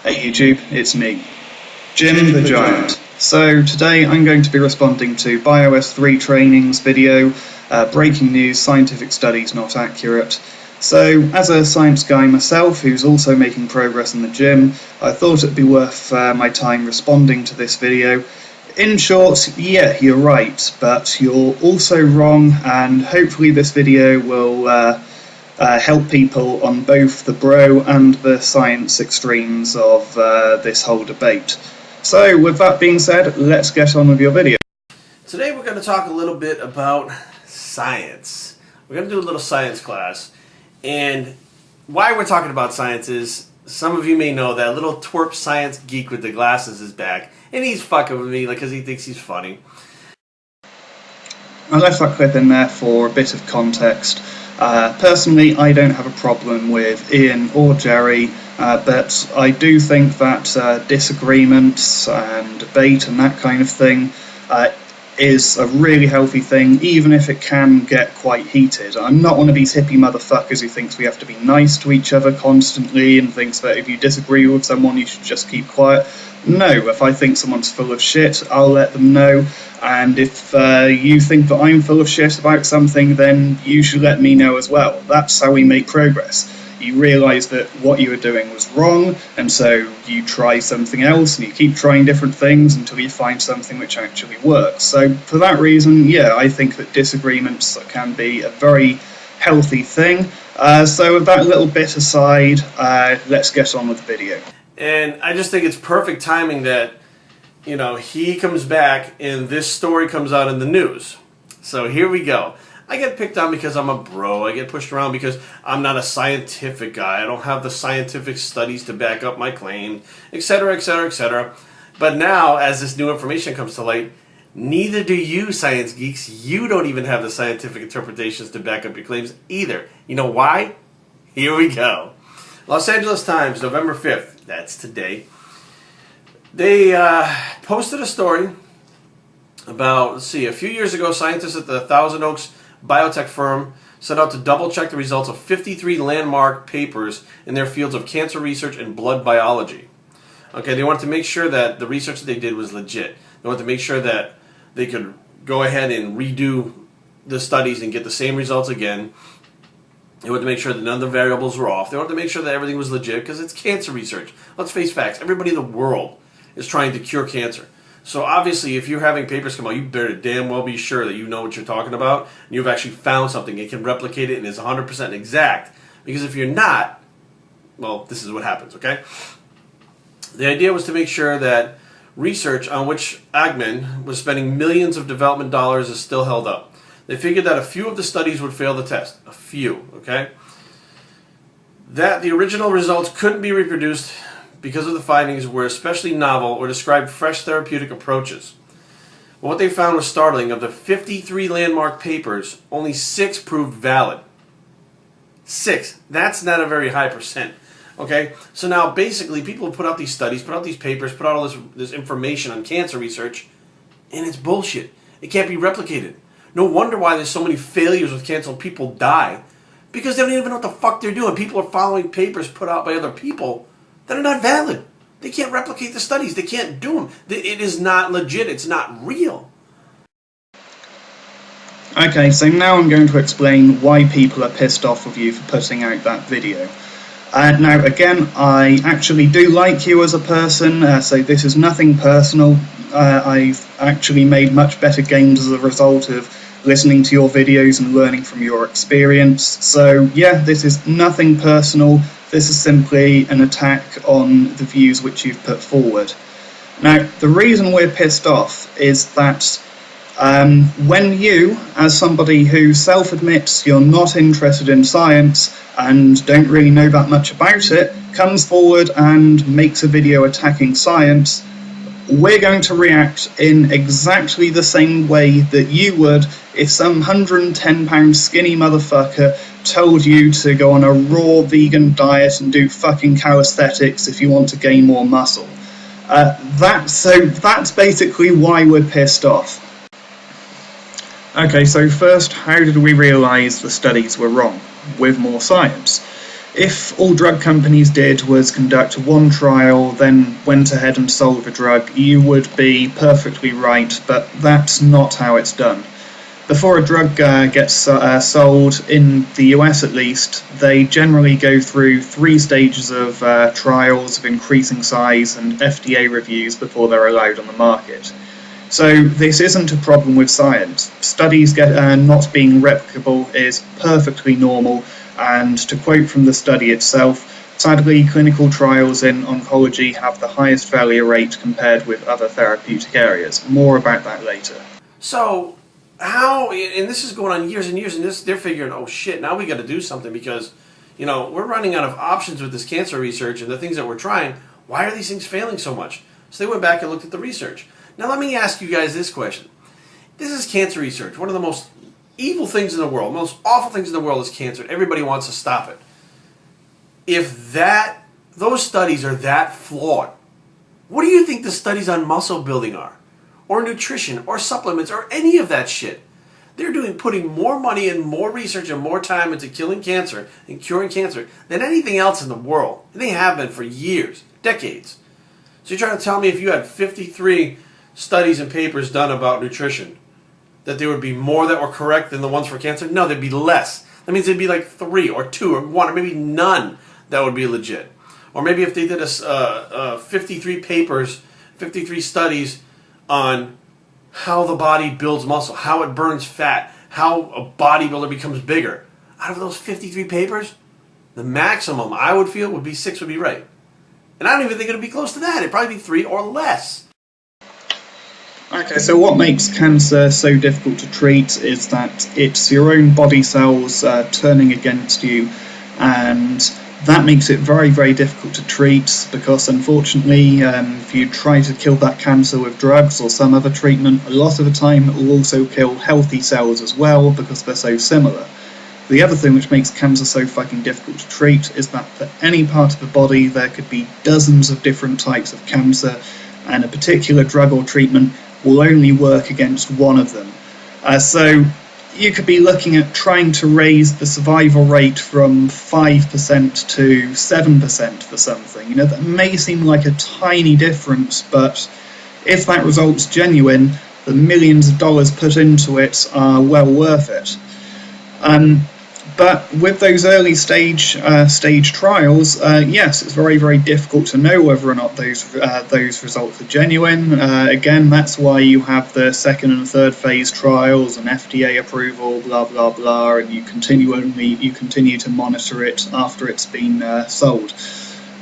Hey YouTube, it's me, Jim the Giant. So today I'm going to be responding to BioS 3 Training's video, breaking news, scientific studies not accurate. So as a science guy myself who's also making progress in the gym, I thought it'd be worth my time responding to this video. In short, yeah, you're right, but you're also wrong, and hopefully this video will help people on both the bro and the science extremes of this whole debate. So with that being said, let's get on with your video. Today we're going to talk a little bit about science. We're going to do a little science class. And why we're talking about science is, some of you may know that little twerp science geek with the glasses is back. And he's fucking with me because he thinks he's funny. I left that clip in there for a bit of context. Personally, I don't have a problem with Ian or Jerry, but I do think that disagreements and debate and that kind of thing is a really healthy thing, even if it can get quite heated. I'm not one of these hippie motherfuckers who thinks we have to be nice to each other constantly and thinks that if you disagree with someone you should just keep quiet. No, if I think someone's full of shit, I'll let them know, and if you think that I'm full of shit about something, then you should let me know as well. That's how we make progress. You realise that what you were doing was wrong, and so you try something else, and you keep trying different things until you find something which actually works. So for that reason, yeah, I think that disagreements can be a very healthy thing. So with that little bit aside, let's get on with the video. And I just think it's perfect timing that, you know, he comes back and this story comes out in the news. So here we go. I get picked on because I'm a bro. I get pushed around because I'm not a scientific guy. I don't have the scientific studies to back up my claim, etc., etc., etc. But now, as this new information comes to light, neither do you, science geeks. You don't even have the scientific interpretations to back up your claims either. You know why? Here we go. Los Angeles Times, November 5th. That's today. They posted a story about, a few years ago, scientists at the Thousand Oaks biotech firm set out to double-check the results of 53 landmark papers in their fields of cancer research and blood biology. Okay, they wanted to make sure that the research that they did was legit. They wanted to make sure that they could go ahead and redo the studies and get the same results again. They wanted to make sure that none of the variables were off. They wanted to make sure that everything was legit because it's cancer research. Let's face facts. Everybody in the world is trying to cure cancer. So obviously, if you're having papers come out, you better damn well be sure that you know what you're talking about and you've actually found something and can replicate it and is 100% exact. Because if you're not, well, this is what happens, okay? The idea was to make sure that research on which Agman was spending millions of development dollars is still held up. They figured that a few of the studies would fail the test. A few, okay? That the original results couldn't be reproduced because of the findings were especially novel or described fresh therapeutic approaches. But what they found was startling. Of the 53 landmark papers, only 6 proved valid. 6. That's not a very high percent. Okay? So now basically people put out these studies, put out these papers, put out all this information on cancer research, and it's bullshit. It can't be replicated. No wonder why there's so many failures with cancer and people die. Because they don't even know what the fuck they're doing. People are following papers put out by other people that are not valid. They can't replicate the studies. They can't do them. It is not legit. It's not real. Okay, so now I'm going to explain why people are pissed off with you for putting out that video. Now, again, I actually do like you as a person, so this is nothing personal. I've actually made much better gains as a result of listening to your videos and learning from your experience. So, yeah, this is nothing personal. This is simply an attack on the views which you've put forward. Now, the reason we're pissed off is that when you, as somebody who self-admits you're not interested in science and don't really know that much about it, comes forward and makes a video attacking science, we're going to react in exactly the same way that you would if some 110-pound skinny motherfucker told you to go on a raw vegan diet and do fucking calisthenics if you want to gain more muscle. That's basically why we're pissed off. Okay, so first, how did we realise the studies were wrong? With more science. if all drug companies did was conduct one trial, then went ahead and sold the drug, you would be perfectly right, but that's not how it's done. Before a drug gets sold, in the US at least, they generally go through 3 stages of trials of increasing size and FDA reviews before they're allowed on the market. So this isn't a problem with science. Studies not being replicable is perfectly normal, and to quote from the study itself, sadly, clinical trials in oncology have the highest failure rate compared with other therapeutic areas. More about that later. So, how, and this is going on years and years, and they're figuring, oh shit, now we got to do something because, we're running out of options with this cancer research and the things that we're trying. Why are these things failing so much? So they went back and looked at the research. Now let me ask you guys this question. This is cancer research. One of the most evil things in the world, most awful things in the world is cancer. Everybody wants to stop it. If those studies are that flawed, what do you think the studies on muscle building are? Or nutrition, or supplements, or any of that shit? They're putting more money and more research and more time into killing cancer and curing cancer than anything else in the world. And they have been for years, decades. So you're trying to tell me if you had 53 studies and papers done about nutrition, that there would be more that were correct than the ones for cancer? No, there'd be less. That means there'd be like 3 or 2 or 1 or maybe none that would be legit. Or maybe if they did 53 papers, 53 studies on how the body builds muscle, how it burns fat, how a bodybuilder becomes bigger. Out of those 53 papers, the maximum I would feel would be 6 would be right. And I don't even think it would be close to that. It'd probably be 3 or less. Okay, so what makes cancer so difficult to treat is that it's your own body cells turning against you, and that makes it very, very difficult to treat because unfortunately if you try to kill that cancer with drugs or some other treatment, a lot of the time it will also kill healthy cells as well because they're so similar. The other thing which makes cancer so fucking difficult to treat is that for any part of the body there could be dozens of different types of cancer, and a particular drug or treatment will only work against one of them. So you could be looking at trying to raise the survival rate from 5% to 7% for something. That may seem like a tiny difference, but if that result's genuine, the millions of dollars put into it are well worth it. But with those early stage trials, yes, it's very, very difficult to know whether or not those results are genuine. Again, that's why you have the 2nd and 3rd phase trials and FDA approval, blah blah blah, and you continue to monitor it after it's been sold.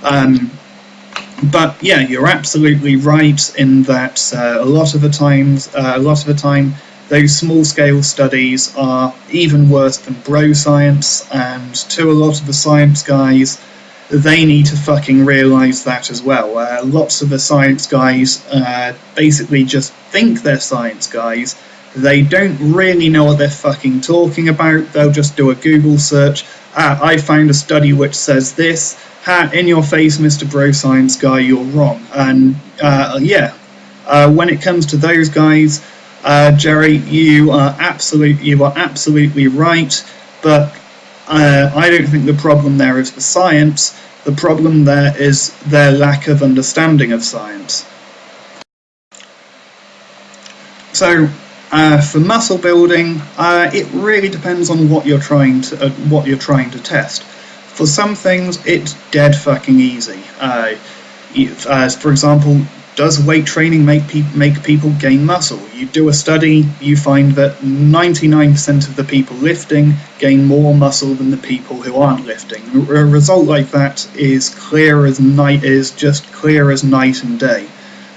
But yeah, you're absolutely right in that a lot of the time. Those small-scale studies are even worse than bro science, and to a lot of the science guys, they need to fucking realise that as well. Lots of the science guys basically just think they're science guys. They don't really know what they're fucking talking about. They'll just do a Google search. I found a study which says this. In your face, Mr. Bro Science guy, you're wrong. And when it comes to those guys, Jerry, you are absolutely right, but I don't think the problem there is the science. The problem there is their lack of understanding of science. So, for muscle building, it really depends on what you're trying to test. For some things, it's dead fucking easy. For example, does weight training make people gain muscle? You do a study, you find that 99% of the people lifting gain more muscle than the people who aren't lifting. A result like that is just clear as night and day.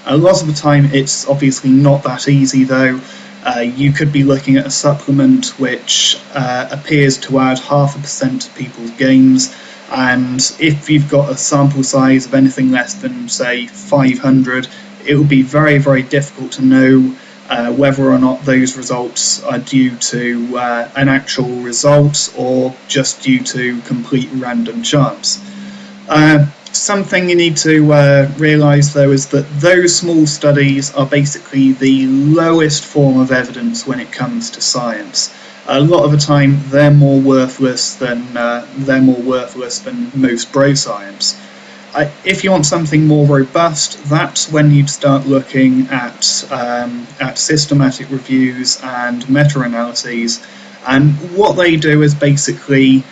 A lot of the time it's obviously not that easy though. You could be looking at a supplement which appears to add 0.5% to people's gains, and if you've got a sample size of anything less than, say, 500, it would be very, very difficult to know whether or not those results are due to an actual result or just due to complete random chance. Something you need to realise, though, is that those small studies are basically the lowest form of evidence when it comes to science. a lot of the time they're more worthless than most bro science. If you want something more robust, that's when you'd start looking at systematic reviews and meta-analyses. And what they do is basically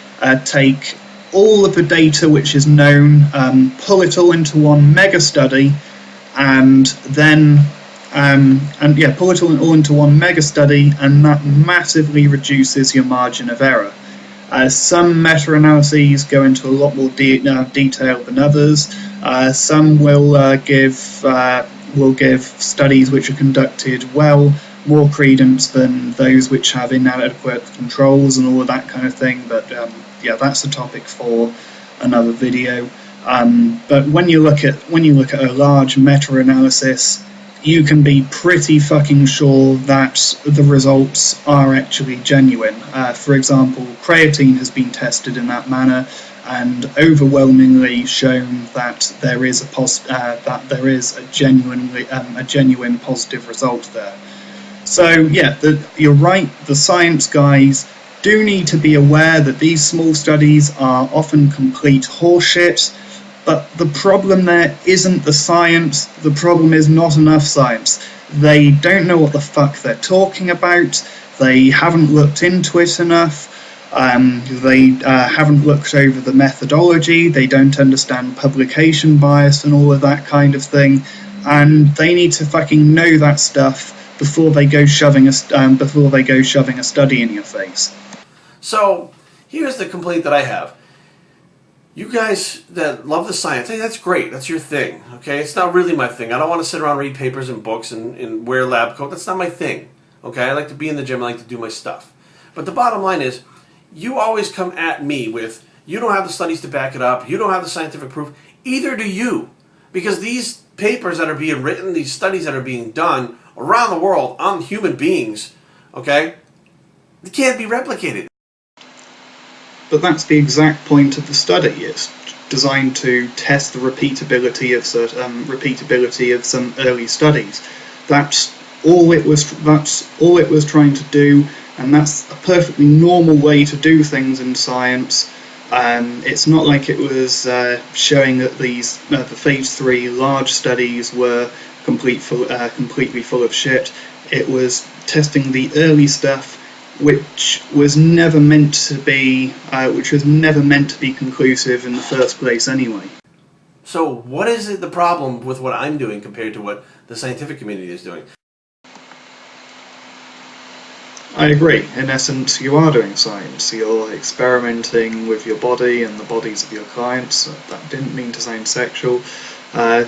take all of the data which is known, pull it all into one mega study, and then pull it all into one mega study, and that massively reduces your margin of error. Some meta-analyses go into a lot more detail than others. Some will give studies which are conducted well more credence than those which have inadequate controls and all of that kind of thing. But that's a topic for another video. But when you look at a large meta-analysis, you can be pretty fucking sure that the results are actually genuine. For example, creatine has been tested in that manner and overwhelmingly shown that there is a genuine positive result there. So yeah, you're right. The science guys do need to be aware that these small studies are often complete horseshit. But the problem there isn't the science, the problem is not enough science. They don't know what the fuck they're talking about, they haven't looked into it enough, they haven't looked over the methodology, they don't understand publication bias and all of that kind of thing, and they need to fucking know that stuff before they go shoving a study in your face. So, here's the complaint that I have. You guys that love the science, hey, that's great. That's your thing, okay? It's not really my thing. I don't want to sit around, read papers and books and wear a lab coat. That's not my thing, okay? I like to be in the gym. I like to do my stuff. But the bottom line is, you always come at me with, you don't have the studies to back it up. You don't have the scientific proof. Either do you. Because these papers that are being written, these studies that are being done around the world on human beings, okay, they can't be replicated. But that's the exact point of the study. It's designed to test the repeatability of some early studies. That's all it was trying to do, and that's a perfectly normal way to do things in science. It's not like it was showing that the phase 3 large studies were completely full of shit. It was testing the early stuff, which was never meant to be conclusive in the first place anyway. So what is the problem with what I'm doing compared to what the scientific community is doing? I agree. In essence, you are doing science. You're experimenting with your body and the bodies of your clients. That didn't mean to sound sexual.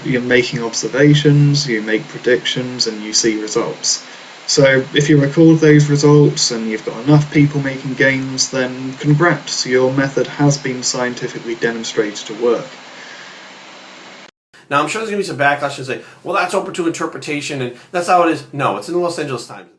You're making observations, you make predictions, and you see results. So if you record those results and you've got enough people making gains, then congrats, your method has been scientifically demonstrated to work. Now I'm sure there's going to be some backlash and say, well, that's open to interpretation and that's how it is. No, it's in the Los Angeles Times.